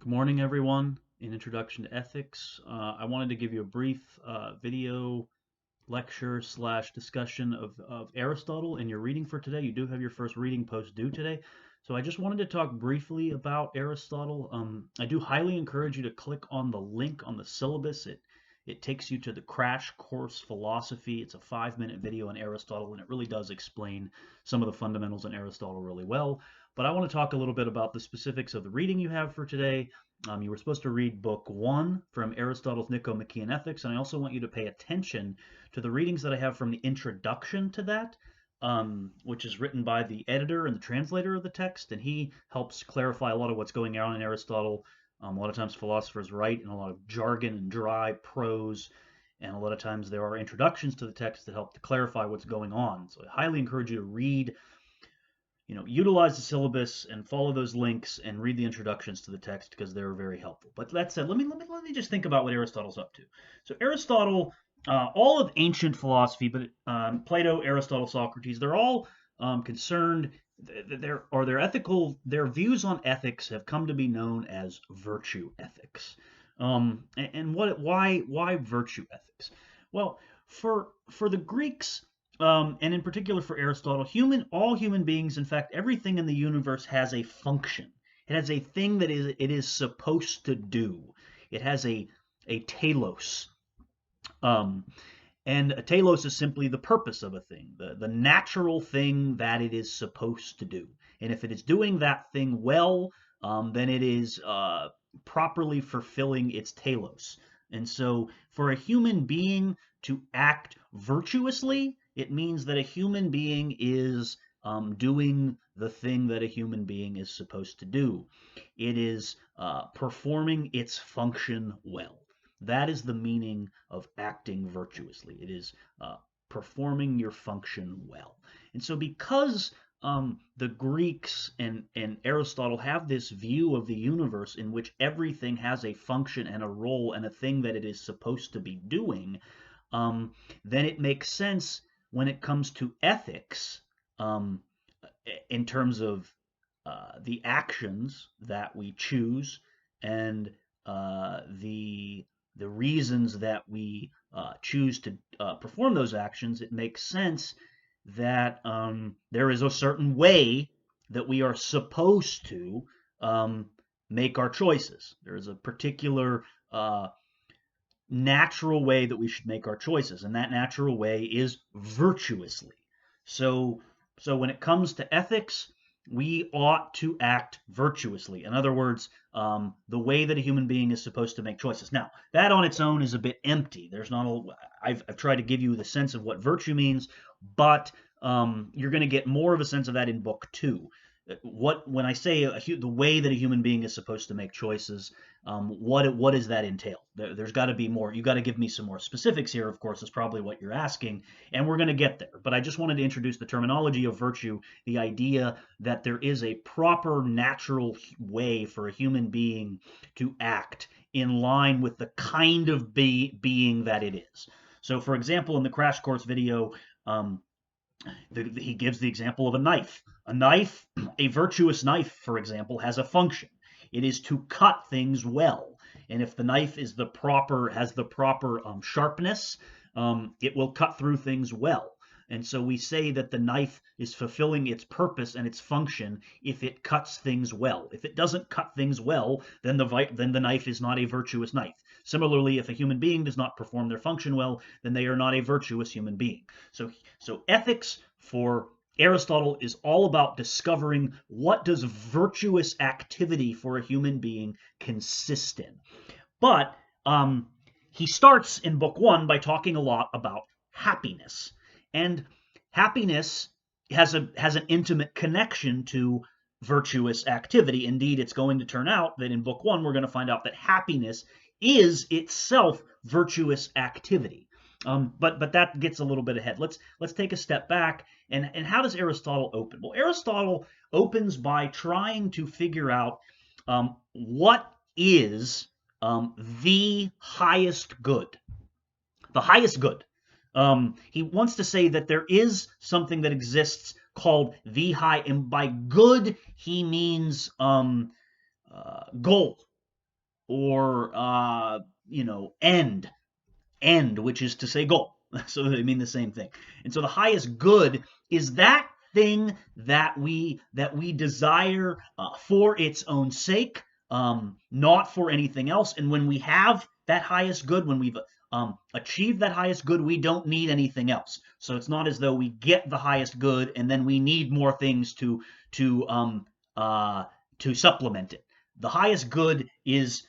Good morning, everyone. In Introduction to Ethics, I wanted to give you a brief video lecture slash discussion of Aristotle in your reading for today. You do have your first reading post due today. So I just wanted to talk briefly about Aristotle. I do highly encourage you to click on the link on the syllabus. It takes you to the Crash Course Philosophy. It's a 5-minute video on Aristotle, and it really does explain some of the fundamentals in Aristotle really well. But I want to talk a little bit about the specifics of the reading you have for today. You were supposed to read Book 1 from Aristotle's Nicomachean Ethics, and I also want you to pay attention to the readings that I have from the introduction to that, which is written by the editor and the translator of the text, and he helps clarify a lot of what's going on in Aristotle. A lot of times philosophers write in a lot of jargon and dry prose, and a lot of times there are introductions to the text that help to clarify what's going on. So I highly encourage you to read, utilize the syllabus and follow those links and read the introductions to the text because they're very helpful. But that said, let me just think about what Aristotle's up to. So Aristotle, all of ancient philosophy, but Plato, Aristotle, Socrates, they're all concerned. Their views on ethics have come to be known as virtue ethics. Why virtue ethics? Well, for the Greeks, and in particular for Aristotle, all human beings, in fact, everything in the universe has a function. It has a thing that it is supposed to do. It has a telos. And a telos is simply the purpose of a thing, the natural thing that it is supposed to do. And if it is doing that thing well, then it is properly fulfilling its telos. And so for a human being to act virtuously, it means that a human being is doing the thing that a human being is supposed to do. It is performing its function well. That is the meaning of acting virtuously. It is performing your function well. And so because the Greeks and Aristotle have this view of the universe in which everything has a function and a role and a thing that it is supposed to be doing, then it makes sense when it comes to ethics, in terms of the actions that we choose and the reasons that we choose to perform those actions. It makes sense that there is a certain way that we are supposed to make our choices. There is a particular natural way that we should make our choices, and that natural way is virtuously. So when it comes to ethics, we ought to act virtuously. In other words, the way that a human being is supposed to make choices. Now, that on its own is a bit empty. There's not a, I've tried to give you the sense of what virtue means, but you're going to get more of a sense of that in Book 2. When I say the way that a human being is supposed to make choices, what does that entail? There's got to be more. You got to give me some more specifics here, of course, is probably what you're asking, and we're going to get there. But I just wanted to introduce the terminology of virtue, the idea that there is a proper natural way for a human being to act in line with the kind of being that it is. So, for example, in the Crash Course video, he gives the example of a knife. A knife, a virtuous knife, for example, has a function. It is to cut things well. And if the knife has the proper sharpness, it will cut through things well. And so we say that the knife is fulfilling its purpose and its function if it cuts things well. If it doesn't cut things well, then the knife is not a virtuous knife. Similarly, if a human being does not perform their function well, then they are not a virtuous human being. So ethics for Aristotle is all about discovering what does virtuous activity for a human being consist in. But he starts in Book 1 by talking a lot about happiness. And happiness has an intimate connection to virtuous activity. Indeed, it's going to turn out that in Book 1, we're going to find out that happiness is itself virtuous activity. But that gets a little bit ahead. Let's take a step back. And how does Aristotle open? Well, Aristotle opens by trying to figure out what is the highest good. The highest good. He wants to say that there is something that exists called the high, and by good he means goal. or end, which is to say goal. So they mean the same thing. And so the highest good is that thing that we desire for its own sake, not for anything else. And when we have that highest good, when we've achieved that highest good, we don't need anything else. So it's not as though we get the highest good and then we need more things to uh, to supplement it. The highest good is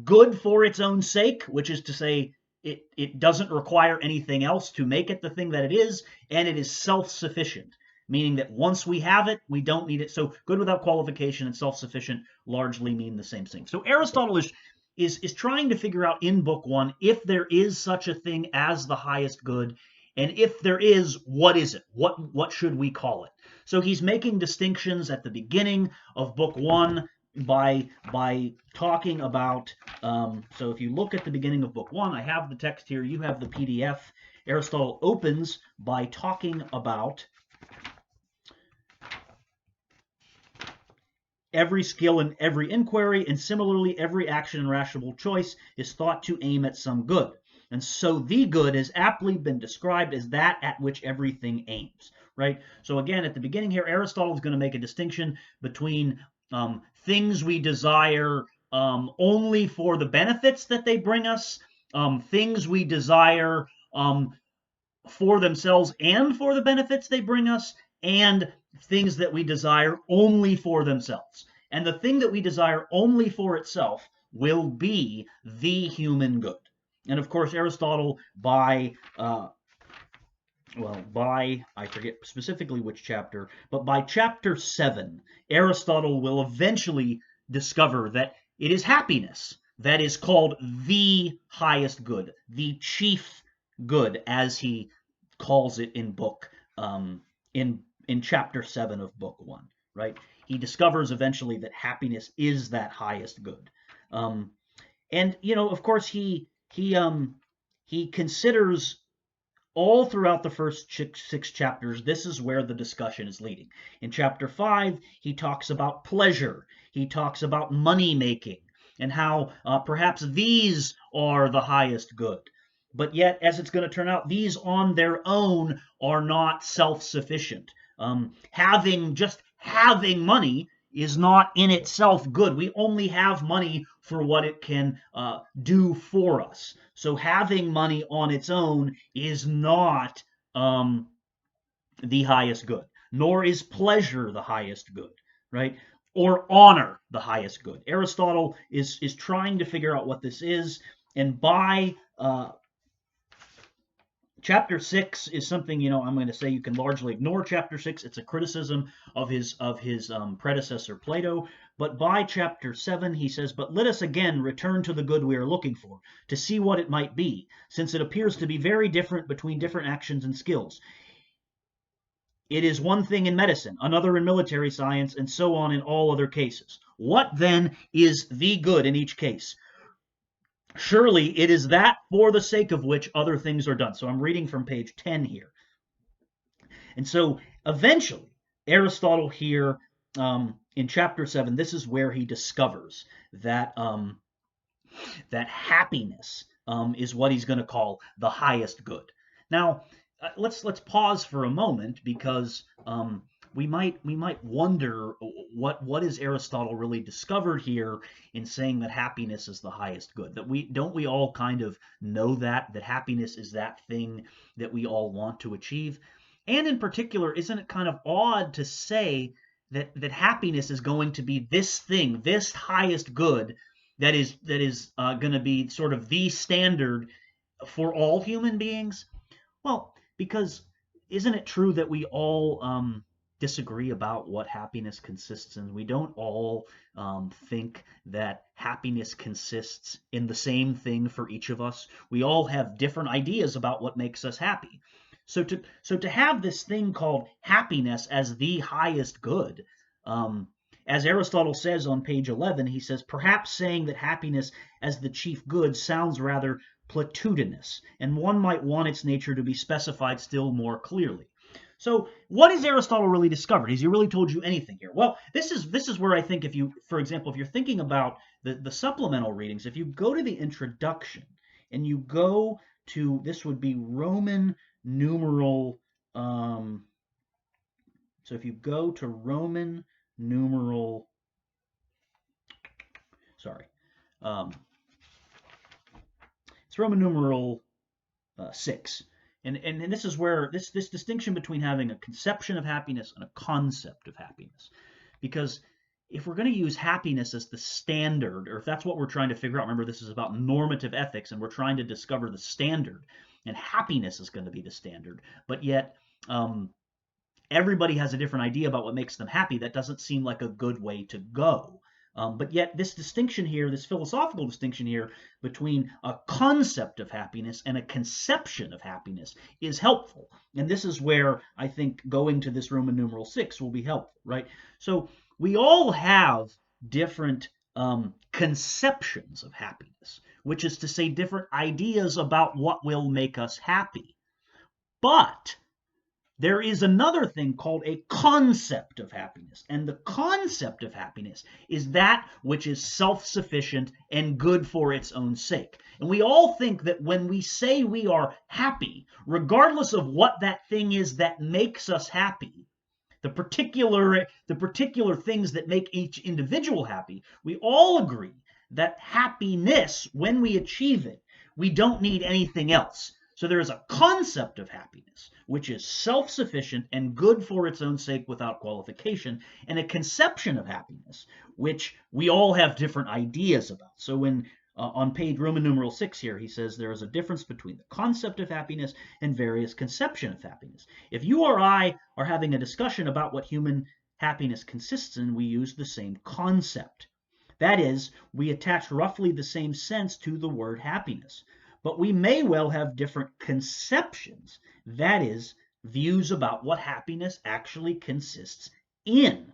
good for its own sake, which is to say it doesn't require anything else to make it the thing that it is, and it is self-sufficient, meaning that once we have it, we don't need it. So good without qualification and self-sufficient largely mean the same thing. So Aristotle is trying to figure out in Book One if there is such a thing as the highest good, and if there is, what is it? What should we call it? So he's making distinctions at the beginning of Book One by talking about. So if you look at the beginning of Book One, I have the text here. You have the PDF. Aristotle opens by talking about every skill and every inquiry, and similarly every action and rational choice is thought to aim at some good. And so the good has aptly been described as that at which everything aims, right? So again, at the beginning here, Aristotle is going to make a distinction between things we desire only for the benefits that they bring us, things we desire for themselves and for the benefits they bring us, and things that we desire only for themselves. And the thing that we desire only for itself will be the human good. And of course, Aristotle, by I forget specifically which chapter, but by chapter 7, Aristotle will eventually discover that it is happiness that is called the highest good, the chief good, as he calls it in in chapter 7 of Book 1, right? He discovers eventually that happiness is that highest good. And of course, he considers all throughout the first six chapters, this is where the discussion is leading. In chapter 5, he talks about pleasure. He talks about money making and how perhaps these are the highest good. But yet, as it's going to turn out, these on their own are not self-sufficient. Having money is not in itself good. We only have money for what it can do for us. So having money on its own is not the highest good, nor is pleasure the highest good, right? Or honor the highest good. Aristotle is trying to figure out what this is, and by Chapter 6 is something, I'm going to say you can largely ignore chapter 6. It's a criticism of his predecessor, Plato. But by chapter 7, he says, "But let us again return to the good we are looking for, to see what it might be, since it appears to be very different between different actions and skills. It is one thing in medicine, another in military science, and so on in all other cases. What then is the good in each case? Surely it is that for the sake of which other things are done." So I'm reading from page 10 here. And so eventually, Aristotle here in chapter 7, this is where he discovers that that happiness is what he's going to call the highest good. Now, let's pause for a moment, because we might wonder what is Aristotle really discovered here in saying that happiness is the highest good. That we all kind of know that happiness is that thing that we all want to achieve. And in particular, isn't it kind of odd to say that happiness is going to be this thing, this highest good that is going to be sort of the standard for all human beings? Well, because isn't it true that we all disagree about what happiness consists in? We don't all think that happiness consists in the same thing for each of us. We all have different ideas about what makes us happy. So to have this thing called happiness as the highest good, as Aristotle says on page 11, he says, "Perhaps saying that happiness as the chief good sounds rather platitudinous, and one might want its nature to be specified still more clearly." So what has Aristotle really discovered? Has he really told you anything here? Well, this is where I think if you, for example, if you're thinking about the supplemental readings, if you go to the introduction and you go to, this would be Roman numeral, so if you go to Roman numeral, sorry, um, it's Roman numeral 6. And this is where this distinction between having a conception of happiness and a concept of happiness. Because if we're going to use happiness as the standard, or if that's what we're trying to figure out, remember this is about normative ethics and we're trying to discover the standard, and happiness is going to be the standard, but yet everybody has a different idea about what makes them happy. That doesn't seem like a good way to go. But yet, this distinction here, this philosophical distinction here between a concept of happiness and a conception of happiness is helpful. And this is where I think going to this Roman numeral 6 will be helpful, right? So we all have different conceptions of happiness, which is to say, different ideas about what will make us happy. But there is another thing called a concept of happiness. And the concept of happiness is that which is self-sufficient and good for its own sake. And we all think that when we say we are happy, regardless of what that thing is that makes us happy, the particular things that make each individual happy, we all agree that happiness, when we achieve it, we don't need anything else. So there is a concept of happiness, which is self-sufficient and good for its own sake without qualification, and a conception of happiness, which we all have different ideas about. So when on page Roman numeral 6 here, he says there is a difference between the concept of happiness and various conception of happiness. If you or I are having a discussion about what human happiness consists in, we use the same concept. That is, we attach roughly the same sense to the word happiness. But we may well have different conceptions, that is, views about what happiness actually consists in,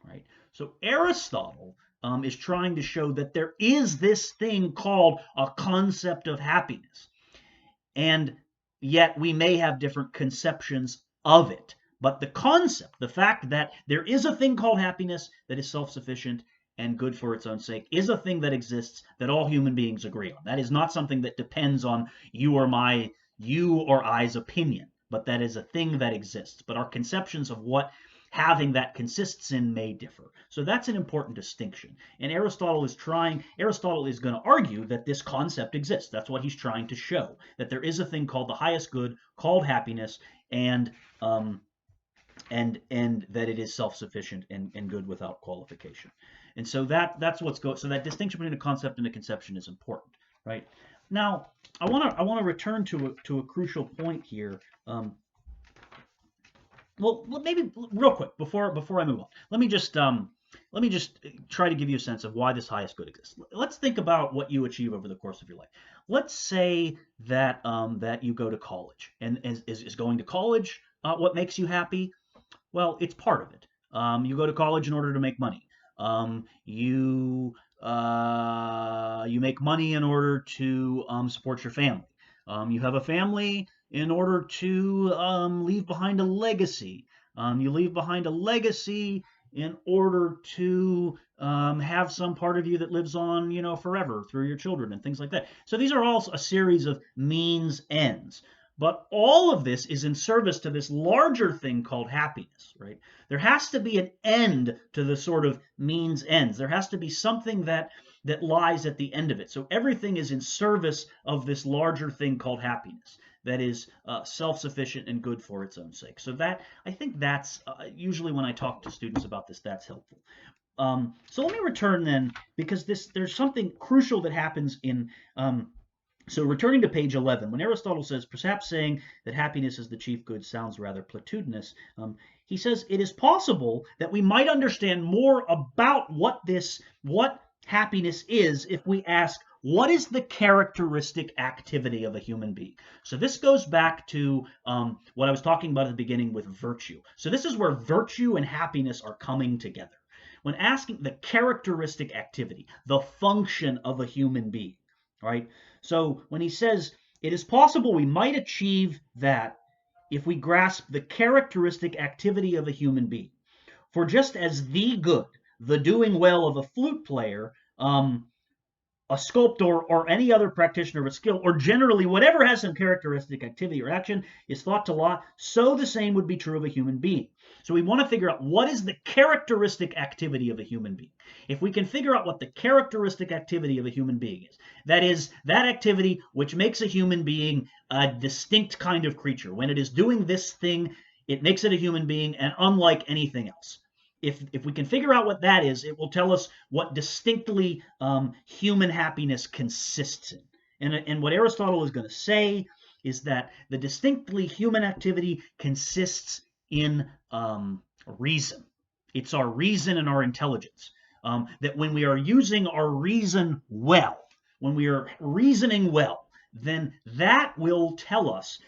right? So Aristotle is trying to show that there is this thing called a concept of happiness, and yet we may have different conceptions of it. But the concept, the fact that there is a thing called happiness that is self-sufficient and good for its own sake, is a thing that exists that all human beings agree on. That is not something that depends on you or I's opinion, but that is a thing that exists. But our conceptions of what having that consists in may differ. So that's an important distinction. And Aristotle is going to argue that this concept exists. That's what he's trying to show, that there is a thing called the highest good, called happiness, and that it is self-sufficient and good without qualification. And so that's what's so that distinction between a concept and a conception is important, right? Now, I want to return to a crucial point here. Well, maybe real quick before I move on, let me just try to give you a sense of why this highest good exists. Let's think about what you achieve over the course of your life. Let's say that that you go to college, and is going to college what makes you happy? Well, it's part of it. You go to college in order to make money. You make money in order to support your family. You have a family in order to leave behind a legacy. You leave behind a legacy in order to have some part of you that lives on, forever through your children and things like that. So these are all a series of means ends. But all of this is in service to this larger thing called happiness, right? There has to be an end to the sort of means ends. There has to be something that lies at the end of it. So everything is in service of this larger thing called happiness that is self-sufficient and good for its own sake. So I think that's usually when I talk to students about this, that's helpful. So let me return then, because there's something crucial that happens in so returning to page 11, when Aristotle says, perhaps saying that happiness is the chief good sounds rather platitudinous, he says it is possible that we might understand more about what happiness is if we ask, what is the characteristic activity of a human being? So this goes back to what I was talking about at the beginning with virtue. So this is where virtue and happiness are coming together. When asking the characteristic activity, the function of a human being, right? So when he says it is possible we might achieve that if we grasp the characteristic activity of a human being. For just as the good, the doing well of a flute player, a sculptor, or any other practitioner of a skill, or generally whatever has some characteristic activity or action, is thought to law, so the same would be true of a human being. So we want to figure out what is the characteristic activity of a human being. If we can figure out what the characteristic activity of a human being is that activity which makes a human being a distinct kind of creature. When it is doing this thing, it makes it a human being and unlike anything else. If we can figure out what that is, it will tell us what distinctly human happiness consists in. And what Aristotle is going to say is that the distinctly human activity consists in reason. It's our reason and our intelligence. That when we are using our reason well, when we are reasoning well, then that will tell us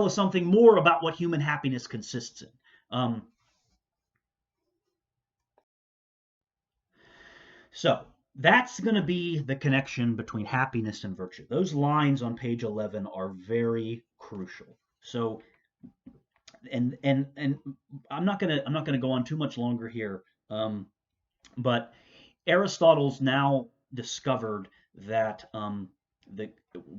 something more about what human happiness consists in. So that's going to be the connection between happiness and virtue. Those lines on page 11 are very crucial. So, and I'm not gonna go on too much longer here, but Aristotle's now discovered that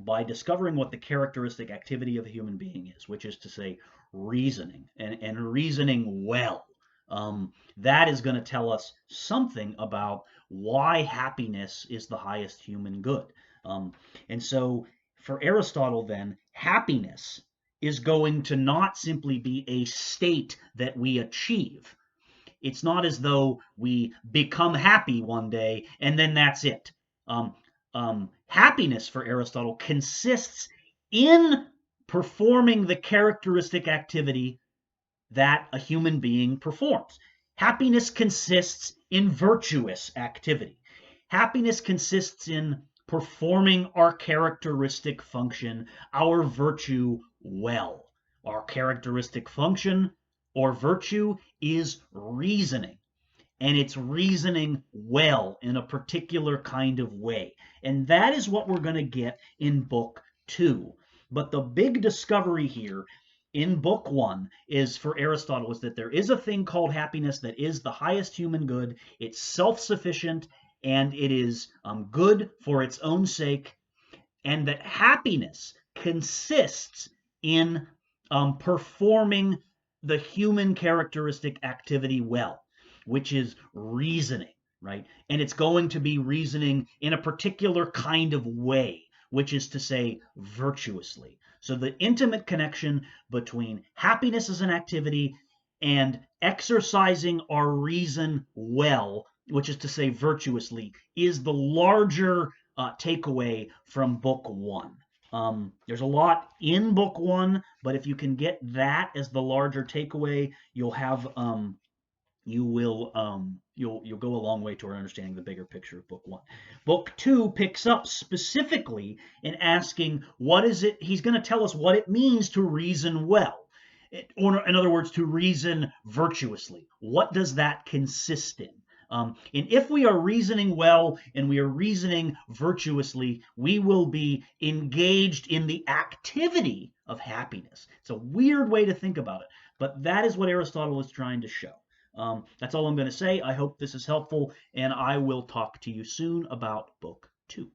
by discovering what the characteristic activity of a human being is, which is to say reasoning and reasoning well, that is going to tell us something about why happiness is the highest human good. And so for Aristotle, then, happiness is going to not simply be a state that we achieve. It's not as though we become happy one day and then that's it. Happiness for Aristotle consists in performing the characteristic activity that a human being performs. Happiness consists in virtuous activity. Happiness consists in performing our characteristic function, our virtue, well. Our characteristic function or virtue is reasoning, and it's reasoning well in a particular kind of way. And that is what we're going to get in Book 2. But the big discovery here in Book 1 is for Aristotle is that there is a thing called happiness that is the highest human good. It's self-sufficient and it is good for its own sake, and that happiness consists in performing the human characteristic activity well, which is reasoning, right? And it's going to be reasoning in a particular kind of way, which is to say virtuously. So the intimate connection between happiness as an activity and exercising our reason well, which is to say virtuously, is the larger takeaway from Book 1. There's a lot in Book 1, but if you can get that as the larger takeaway, you'll go a long way toward understanding the bigger picture of Book 1. Book 2 picks up specifically in asking what is it. He's going to tell us what it means to reason well. Or in other words, to reason virtuously. What does that consist in? And if we are reasoning well and we are reasoning virtuously, we will be engaged in the activity of happiness. It's a weird way to think about it, but that is what Aristotle is trying to show. That's all I'm going to say. I hope this is helpful, and I will talk to you soon about Book 2.